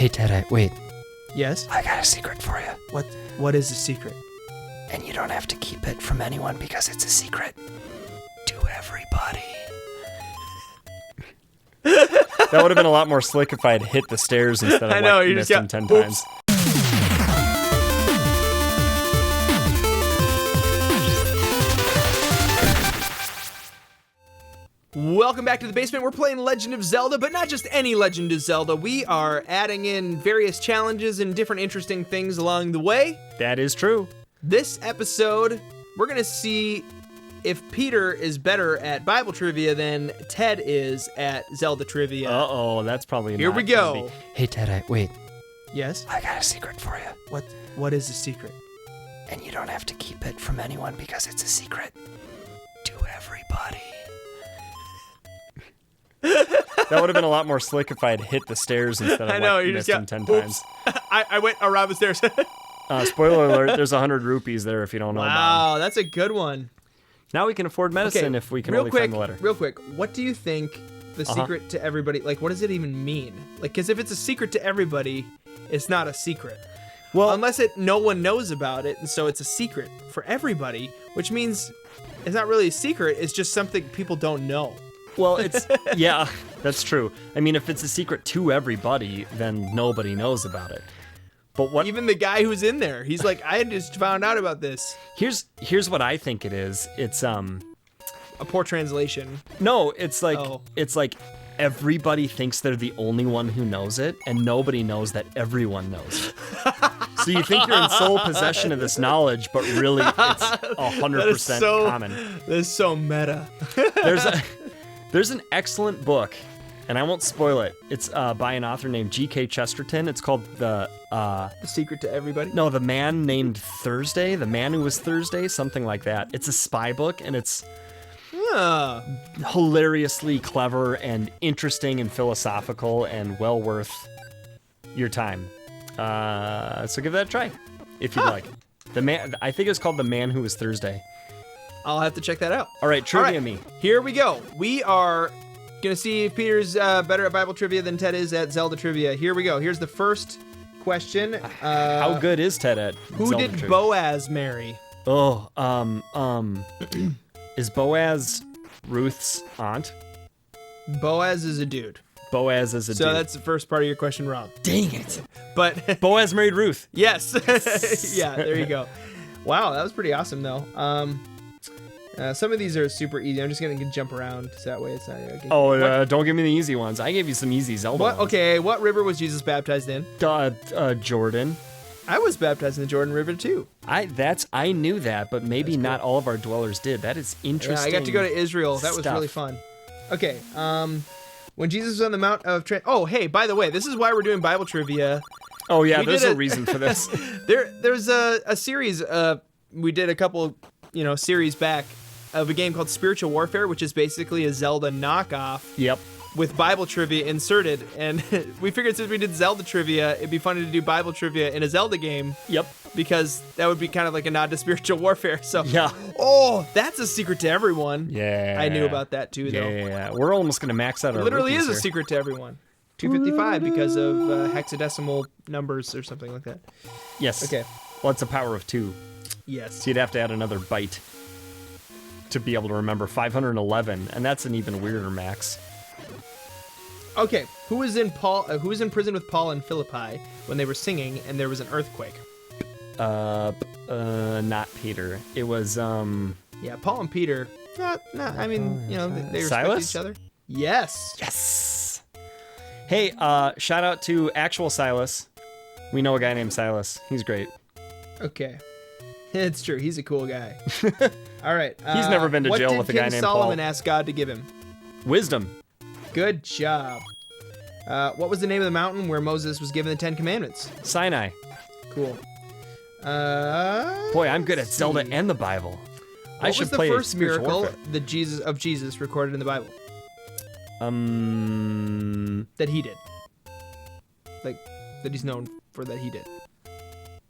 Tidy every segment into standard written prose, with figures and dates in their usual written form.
Hey, Ted, wait. Yes? I got a secret for you. What is the secret? And you don't have to keep it from anyone because it's a secret to everybody. That would have been a lot more slick if I had hit the stairs instead of I know, you missed just them got- 10 oops. times. Welcome back to the basement. We're playing Legend of Zelda, but not just any Legend of Zelda. We are adding in various challenges and different interesting things along the way. That is true. This episode, we're going to see if Peter is better at Bible trivia than Ted is at Zelda trivia. Uh-oh, that's probably Here not we gonna go. be- Hey, Ted, wait. Yes? I got a secret for you. What is the secret? And you don't have to keep it from anyone because it's a secret to everybody. That would have been a lot more slick if I had hit the stairs instead of I know, you missed just them got- 10 oops. times. I went around the stairs. Spoiler alert, there's 100 rupees there if you don't know about Wow, that's a good one. them. Now we can afford medicine if we can only find the letter. Real quick, what do you think the secret to everybody, like, what does it even mean? Like, because if it's a secret to everybody, it's not a secret. Well, Unless no one knows about it, and so it's a secret for everybody, which means it's not really a secret, it's just something people don't know. well, it's yeah, that's true. I mean, if it's a secret to everybody, then nobody knows about it. But what Even the guy who's in there, he's like, I just found out about this. here's what I think it is. It's A poor translation. no, it's like Oh. everybody thinks they're the only one who knows it, and nobody knows that everyone knows it. So you think you're in sole possession of this knowledge, but really it's 100% common. That is so meta. There's an excellent book, and I won't spoil it. It's by an author named G.K. Chesterton. It's called The Secret to everybody. The Man Named Thursday, The Man Who Was Thursday, something like that. It's a spy book, and it's hilariously clever and interesting and philosophical and well worth your time. So give that a try if you'd like. I think it's called The Man Who Was Thursday. I'll have to check that out. All right, trivia All right, me. Here we go. We are gonna see if Peter's better at Bible trivia than Ted is at Zelda trivia. Here we go. Here's the first question. How good is Ted at Who Zelda did trivia? Boaz marry? Oh, is Boaz Ruth's aunt? Boaz is a dude. Boaz is a So dude. that's the first part of your question wrong. Dang it. But Boaz married Ruth. yes. Yeah, there you go. Wow, that was pretty awesome though. Some of these are super easy. I'm just gonna jump around so that way it's not. Okay. Oh, don't give me the easy ones. I gave you some easy Zelda What? ones. Okay. What river was Jesus baptized in? Jordan. I was baptized in the Jordan River too. I knew that, but maybe not all of our dwellers did. That is Yeah, interesting. I got to go to Israel. That was stuff. really fun. Okay. When Jesus was on the Mount of oh, hey, by the way, this is why we're doing Bible trivia. Oh yeah, We there's did a a- reason for this. There's a series. We did a couple, series back of a game called Spiritual Warfare, which is basically a Zelda knockoff Yep. with Bible trivia inserted. And we figured since we did Zelda trivia, it'd be funny to do Bible trivia in a Zelda game Yep. because that would be kind of like a nod to Spiritual Warfare. So Yeah. oh, that's a secret to everyone. Yeah. I knew about that too, though. Yeah. We're almost gonna max out our It literally rupees is a here. secret to everyone. 255 because of hexadecimal numbers or something like that. Yes. Okay. Well, it's a power of 2. Yes. So you'd have to add another byte to be able to remember 511, and that's an even weirder max. Okay. Who was in prison with Paul and Philippi when they were singing and there was an earthquake? Not Peter. It was Yeah, Paul and Peter. I mean, they respect Silas? each other. Yes. Yes. Hey, shout out to actual Silas. We know a guy named Silas. He's great. Okay. It's true. He's a cool guy. All right. He's never been to jail with a guy King named Solomon Paul. asked God to give him? Wisdom. Good job. What was the name of the mountain where Moses was given the 10 Commandments? Sinai. Cool. Boy, I'm good at Zelda and the Bible. I What should was the play first Spiritual miracle Warfare. of Jesus recorded in the Bible that he did? Like, that he's known for that he did.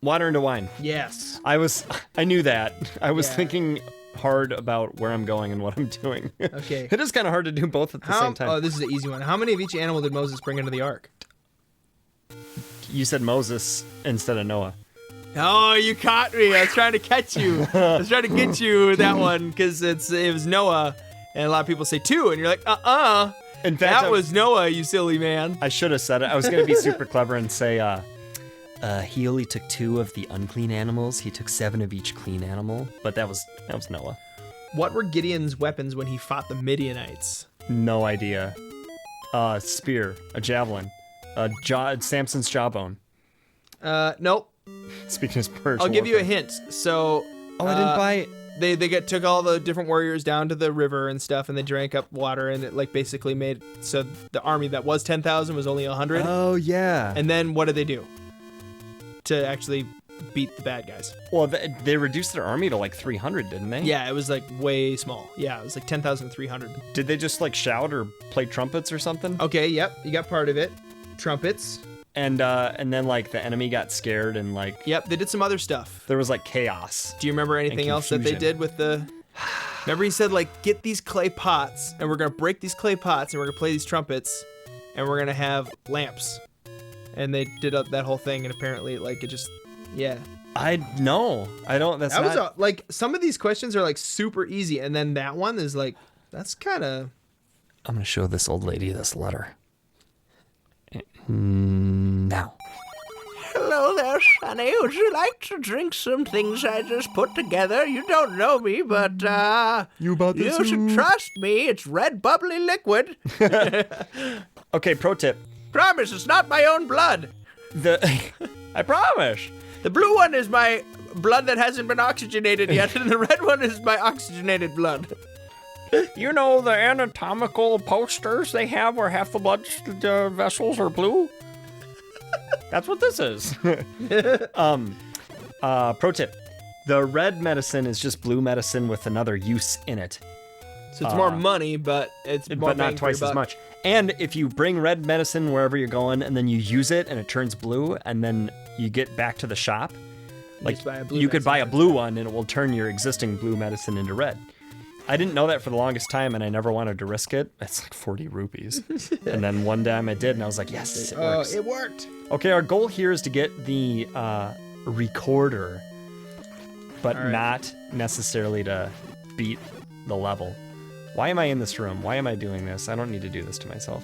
Water into wine. Yes. I knew that. I was Yeah. thinking hard about where I'm going and what I'm doing. Okay. It is kind of hard to do both at the same time. Oh, this is the easy one. How many of each animal did Moses bring into the ark? You said Moses instead of Noah. Oh, you caught me. I was trying to catch you. I was trying to get you with that one because it was Noah. And a lot of people say 2, and you're like, In fact, that was Noah, you silly man. I should have said it. I was going to be super clever and say, he only took 2 of the unclean animals. He took 7 of each clean animal. But that was Noah. What were Gideon's weapons when he fought the Midianites? No idea. Spear, a javelin, Samson's jawbone. Nope. Speaking of spiritual I'll give you a warfare. hint. So, I didn't buy. They took all the different warriors down to the river and stuff, and they drank up water, and it like basically made so the army that was 10,000 was only 100. Oh yeah. And then what did they do to actually beat the bad guys? Well, they reduced their army to like 300, didn't they? Yeah, it was like way small. Yeah, it was like 10,300. Did they just like shout or play trumpets or something? Okay, yep, you got part of it. Trumpets. And then like the enemy got scared and like Yep, they did some other stuff. there was like chaos. Do you remember anything else that they did with the... Remember he said, like, get these clay pots, and we're going to break these clay pots, and we're going to play these trumpets, and we're going to have lamps. And they did that whole thing, and apparently, like, it just... Yeah. I don't. That's That not. was, like, some of these questions are, like, super easy, and then that one is, like, that's kind of... I'm gonna show this old lady this letter. Now. Hello there, Sonny. Would you like to drink some things I just put together? You don't know me, but, You bought this? you should trust me. It's red, bubbly liquid. Okay, pro tip. Promise, it's not my own blood. I promise. The blue one is my blood that hasn't been oxygenated yet, and the red one is my oxygenated blood. You know the anatomical posters they have where half the blood vessels are blue? That's what this is. Pro tip. The red medicine is just blue medicine with another use in it. So it's more money, but it's more But not bang for your twice as buck. much. And if you bring red medicine wherever you're going and then you use it and it turns blue and then you get back to the shop, like just buy a blue you could medicine buy a blue one and it will turn your existing blue medicine into red. I didn't know that for the longest time and I never wanted to risk it. It's like 40 rupees. And then one time I did and I was like, yes, it works. It worked. Okay, our goal here is to get the recorder, but All right. not necessarily to beat the level. Why am I in this room? Why am I doing this? I don't need to do this to myself.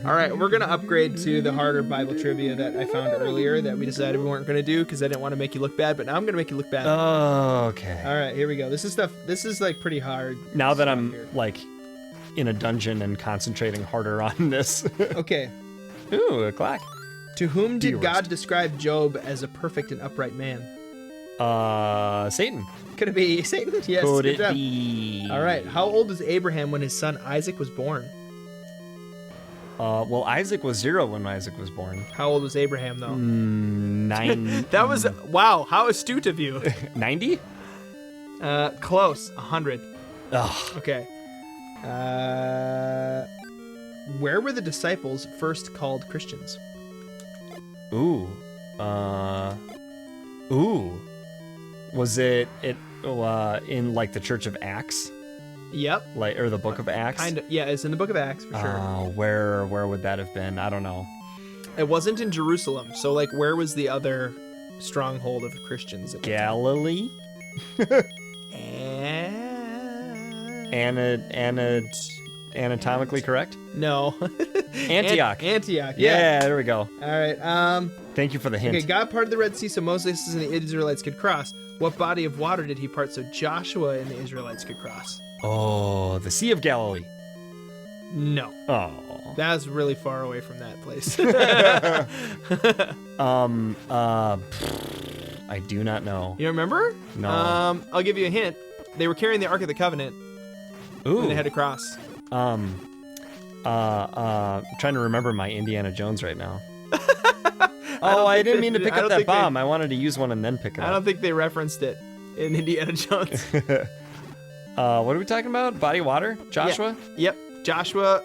All right, we're going to upgrade to the harder Bible trivia that I found earlier that we decided we weren't going to do because I didn't want to make you look bad, but now I'm going to make you look bad. Oh, okay. All right, here we go. This is like pretty hard. Now that stuff I'm here. like in a dungeon and concentrating harder on this. Okay. Ooh, a clock. To whom did your God worst. describe Job as a perfect and upright man? Satan. Could it be Satan? Yes. Could good it job. be? All right. How old was Abraham when his son Isaac was born? Well, Isaac was 0 when Isaac was born. How old was Abraham though? 9. That was wow. How astute of you. 90? Close. 100. Ugh. Okay. Where were the disciples first called Christians? Ooh. Ooh. Was it in like the Church of Acts? Yep. Like, or the Book of Acts? Kind of. Yeah, it's in the Book of Acts for sure. Where would that have been? I don't know. It wasn't in Jerusalem. So like, where was the other stronghold of Christians? At the time? Galilee? Anatomically correct? No. Antioch. Antioch. Yeah, there we go. All right. Thank you for the hint. Okay. God parted the Red Sea so Moses and the Israelites could cross. What body of water did he part so Joshua and the Israelites could cross? Oh, the Sea of Galilee. No. Oh. That's really far away from that place. I do not know. You remember? No. I'll give you a hint. They were carrying the Ark of the Covenant Ooh. when they had to cross. I'm trying to remember my Indiana Jones right now. I didn't mean to pick up that bomb. I wanted to use one and then pick it I up. don't think they referenced it in Indiana Jones. What are we talking about? Body of water? Joshua? Yep. Joshua,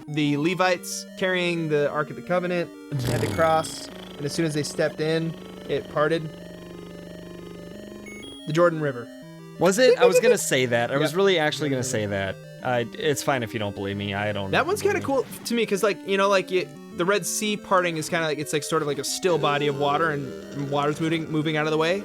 the Levites carrying the Ark of the Covenant had to cross, and as soon as they stepped in, it parted. The Jordan River. Was it? I was gonna say that. I was Yep. really actually gonna say that. It's fine if you don't believe me. I don't. That one's kind of cool to me because, like, you know, like the Red Sea parting is kind of like, it's like sort of like a still body of water, and water's moving out of the way.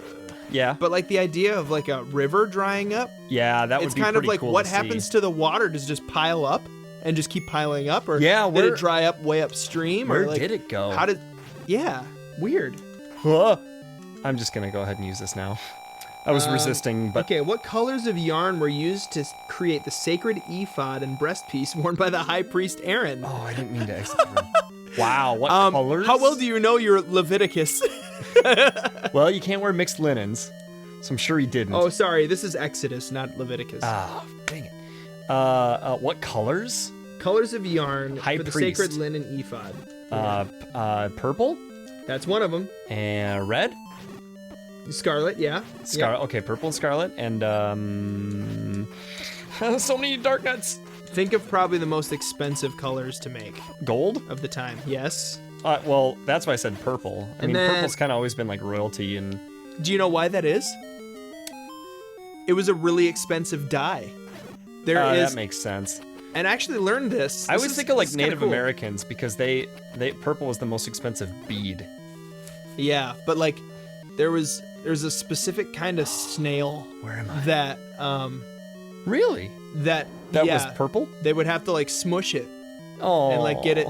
Yeah. But like the idea of like a river drying up, Yeah, that would it's be kind of pretty like cool what to happens see. to the water? Does it just pile up and just keep piling up, or Yeah, did where- it dry up way upstream? Where or like, did it go? How did? Yeah, weird. Huh. I'm just gonna go ahead and use this now. I was resisting, but Okay, what colors of yarn were used to create the sacred ephod and breastpiece worn by the high priest Aaron? oh, I didn't mean to exit the room. Wow, what colors? How well do you know your Leviticus? Well, you can't wear mixed linens, so I'm sure he didn't. Oh, sorry, this is Exodus, not Leviticus. Ah, dang it. What colors? Colors of yarn High for the priest. sacred linen ephod. Purple That's one of them. and red. Scarlet, yeah. Scarlet. Okay, purple and scarlet, and so many dark nuts. Think of probably the most expensive colors to make Gold. of the time. Yes. Well, that's why I said purple. I And mean, then- purple's kind of always been like royalty, and Do you know why that is? It was a really expensive dye. There is, that makes sense. and I actually learned this. I always think of like this is kinda Native cool. Americans because they purple was the most expensive bead. Yeah, but like there's a specific kind of snail Where am I? that Really? that That yeah, was purple? they would have to like smush it Oh. and like get it,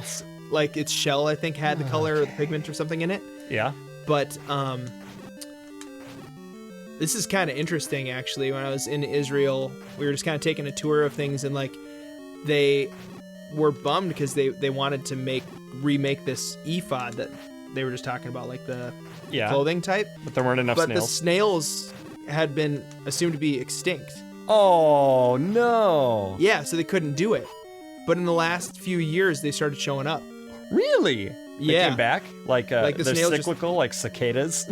like its shell I think had the color or the pigment or something in it. Yeah. But this is kind of interesting actually. When I was in Israel, we were just kind of taking a tour of things, and like they were bummed because they wanted to remake this ephod that they were just talking about, like the Yeah. clothing type. But there weren't enough But the snails. snails had been assumed to be extinct. Oh no. Yeah, so they couldn't do it. But in the last few years, they started showing up. Really? They Yeah. came back? Like the they're snails just- cyclical, like cicadas?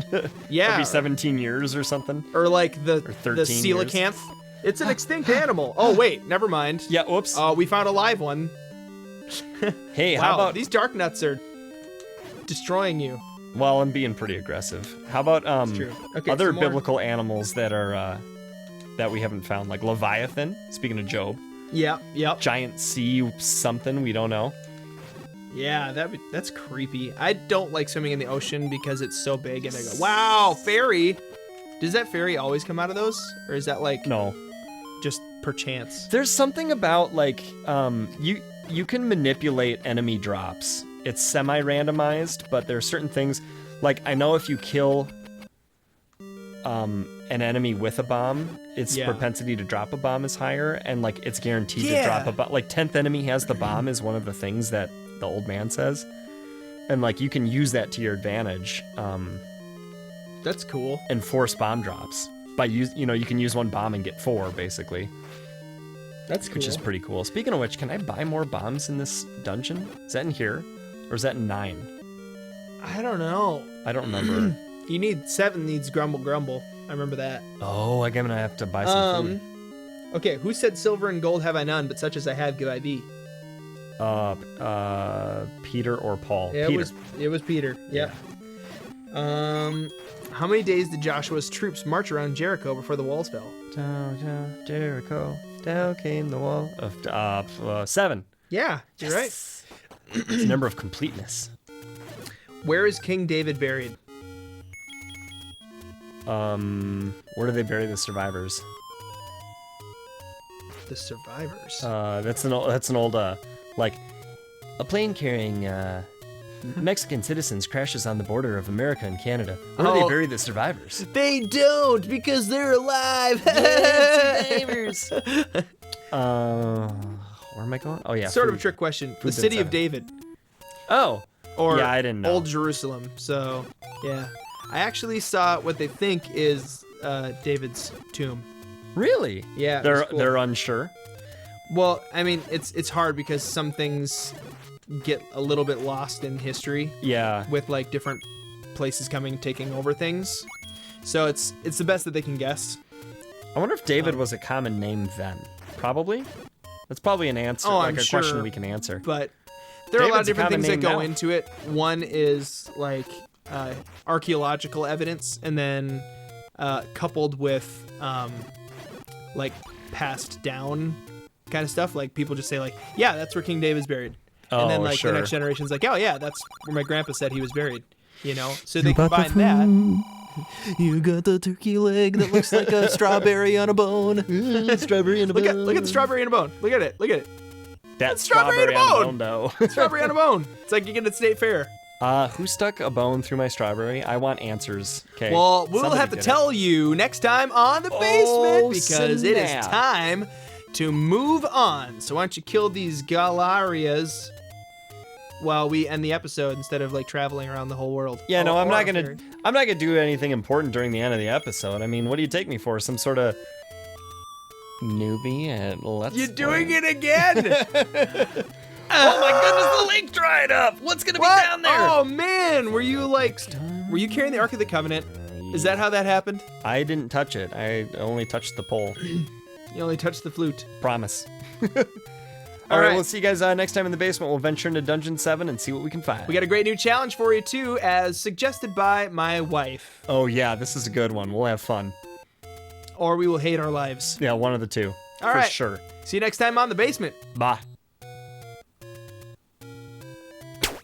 Yeah. Every 17 years or something? Or like the 13 years. coelacanth. It's an extinct animal. Oh, wait, never mind. Yeah, whoops. We found a live one. Hey, Wow, how about... these dark nuts are destroying you. Well, I'm being pretty aggressive. How about true. Okay, other some more. biblical animals that are that we haven't found, like Leviathan, speaking of Job, Yep. giant sea something, we don't know. Yeah, that's creepy. I don't like swimming in the ocean because it's so big, and I go, wow, fairy. Does that fairy always come out of those? Or is that like No. just perchance? There's something about like you can manipulate enemy drops. It's semi-randomized, but there are certain things like I know if you kill an enemy with a bomb, its Yeah. propensity to drop a bomb is higher, and like it's guaranteed Yeah. to drop a bomb. Like 10th enemy has the bomb is one of the things that the old man says, and like you can use that to your advantage That's cool. and force bomb drops by you can use one bomb and get 4 basically. That's cool. Which is pretty cool. Speaking of which, can I buy more bombs in this dungeon? Is that in here? Or is that in 9? I don't know. I don't remember. 7 needs grumble grumble. I remember that. Oh, I'm gonna have to buy some food. Okay, who said silver and gold have I none, but such as I have give I thee? Peter or Paul? Yeah, Peter. it was Peter. Yep. How many days did Joshua's troops march around Jericho before the walls fell? Down Jericho, down came the wall of 7. Yeah, you're right. It's a number of completeness. Where is King David buried? Where do they bury the survivors? The survivors. That's an old like a plane carrying Mexican citizens crashes on the border of America and Canada. Where do they bury the survivors? They don't because they're alive. Survivors. Where am I going? Oh yeah. Sort of a food. trick question. The Food's city of inside. David, Oh. or Yeah, I didn't know. Old Jerusalem. So yeah, I actually saw what they think is David's tomb. Really? Yeah, it was They're cool. they're unsure. Well, I mean, it's hard because some things get a little bit lost in history Yeah. with like different places taking over things. So it's the best that they can guess. I wonder if David was a common name then. Probably. That's probably an answer, Oh, like I'm a sure. question we can answer. But there are a lot of David's a different common things that name go now. into it. One is like archaeological evidence, and then coupled with like passed down kind of stuff. Like people just say like, yeah, that's where King David's buried. And then Oh, like sure. the next generation's like, oh yeah, that's where my grandpa said he was buried. You know, so they combine that. You got the turkey leg that looks like a strawberry on a bone. Strawberry in a bone. Look at the strawberry on a bone. Look at it. Look at it. That's strawberry strawberry on a on a bone, though. Strawberry on a bone. It's like you get at State Fair. Who stuck a bone through my strawberry? I want answers. Okay. Well, we'll somebody have to did tell you next time on The Basement because it is snap. time to move on. So why don't you kill these Galarias while we end the episode instead of like traveling around the whole world? Yeah, no, Or I'm not our gonna. fairy. I'm not gonna do anything important during the end of the episode. I mean, what do you take me for? Some sort of newbie at Let's You're doing Play? it again. Oh my goodness, the lake dried up. What's gonna What? be down there? Oh man, were you carrying the Ark of the Covenant? Is that how that happened? I didn't touch it. I only touched the pole. You only touched the flute. Promise. All right. right, we'll see you guys next time in the basement. We'll venture into Dungeon 7 and see what we can find. We got a great new challenge for you too, as suggested by my wife. Oh yeah, this is a good one. We'll have fun. Or we will hate our lives. Yeah, one of the two. All for right. sure. See you next time on The Basement. Bye.